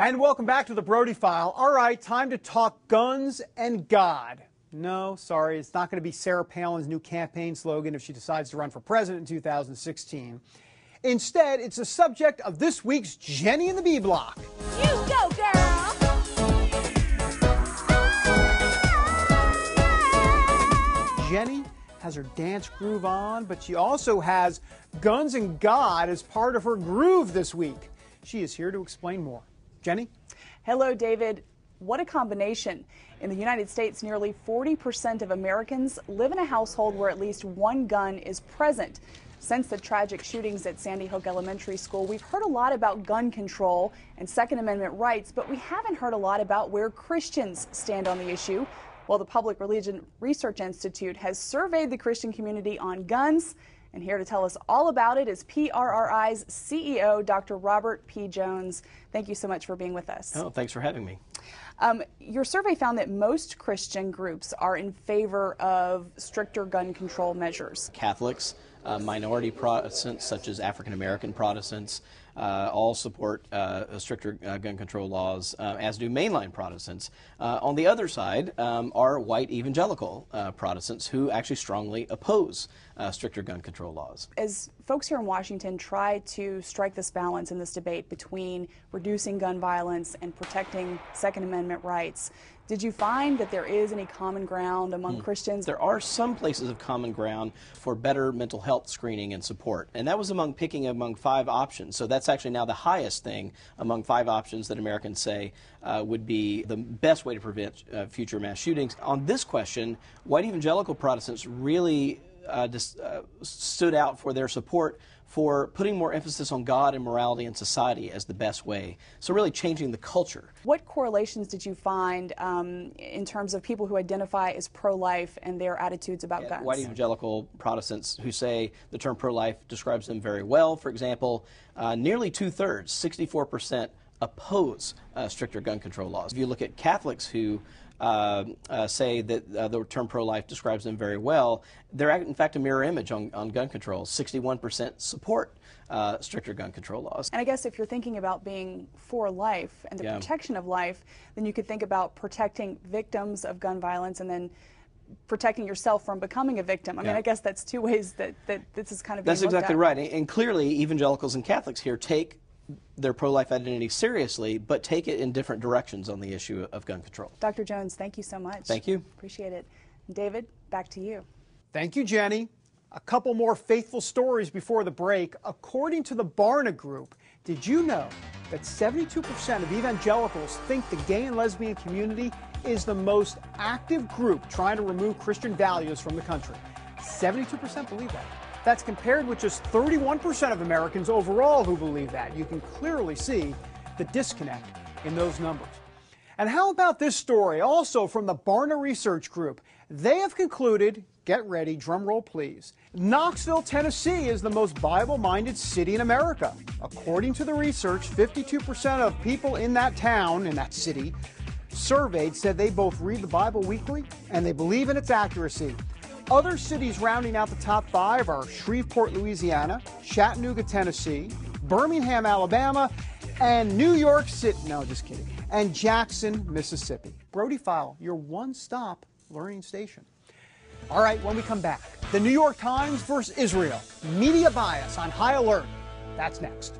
And welcome back to the Brody File. All right, time to talk guns and God. No, sorry, it's not going to be Sarah Palin's new campaign slogan if she decides to run for president in 2016. Instead, it's the subject of this week's Jenny and the B Block. You go, girl! Jenny has her dance groove on, but she also has guns and God as part of her groove this week. She is here to explain more. Jenny? Hello, David. What a combination. In the United States, nearly 40% of Americans live in a household where at least one gun is present. Since the tragic shootings at Sandy Hook Elementary School, we've heard a lot about gun control and Second Amendment rights, but we haven't heard a lot about where Christians stand on the issue. Well, the Public Religion Research Institute has surveyed the Christian community on guns, and here to tell us all about it is PRRI's CEO, Dr. Robert P. Jones. Thank you so much for being with us. Oh, thanks for having me. Your survey found that most Christian groups are in favor of stricter gun control measures. Catholics, minority Protestants, such as African American Protestants, all support stricter gun control laws, as do mainline Protestants. On the other side are white evangelical Protestants who actually strongly oppose stricter gun control laws. As folks here in Washington try to strike this balance in this debate between reducing gun violence and protecting Second Amendment rights, did you find that there is any common ground among Christians? There are some places of common ground for better mental health screening and support, and that was picking among 5 options. So that's actually now the highest thing among 5 options that Americans say would be the best way to prevent future mass shootings. On this question, white evangelical Protestants really stood out for their support for putting more emphasis on God and morality and society as the best way. So really changing the culture. What correlations did you find in terms of people who identify as pro-life and their attitudes about guns? White evangelical Protestants who say the term pro-life describes them very well. For example, nearly 2/3, 64%, oppose stricter gun control laws. If you look at Catholics who say that the term pro-life describes them very well, they're in fact a mirror image on gun control. 61% support stricter gun control laws. And I guess if you're thinking about being for life and the protection of life, then you could think about protecting victims of gun violence and then protecting yourself from becoming a victim. I mean, I guess that's 2 ways that this is kind of being That's exactly looked at. right. And clearly evangelicals and Catholics here take their pro-life identity seriously, but take it in different directions on the issue of gun control. Dr. Jones, thank you so much. Thank you. Appreciate it. David, back to you. Thank you, Jenny. A couple more faithful stories before the break. According to the Barna Group, did you know that 72% of evangelicals think the gay and lesbian community is the most active group trying to remove Christian values from the country? 72% believe that. That's compared with just 31% of Americans overall who believe that. You can clearly see the disconnect in those numbers. And how about this story, also from the Barna Research Group? They have concluded, get ready, drum roll please, Knoxville, Tennessee is the most Bible-minded city in America. According to the research, 52% of people in that town, in that city, surveyed said they both read the Bible weekly and they believe in its accuracy. Other cities rounding out the top 5 are Shreveport, Louisiana, Chattanooga, Tennessee, Birmingham, Alabama, and New York City, no, just kidding, and Jackson, Mississippi. Brody File, your one-stop learning station. All right, when we come back, the New York Times versus Israel, media bias on high alert. That's next.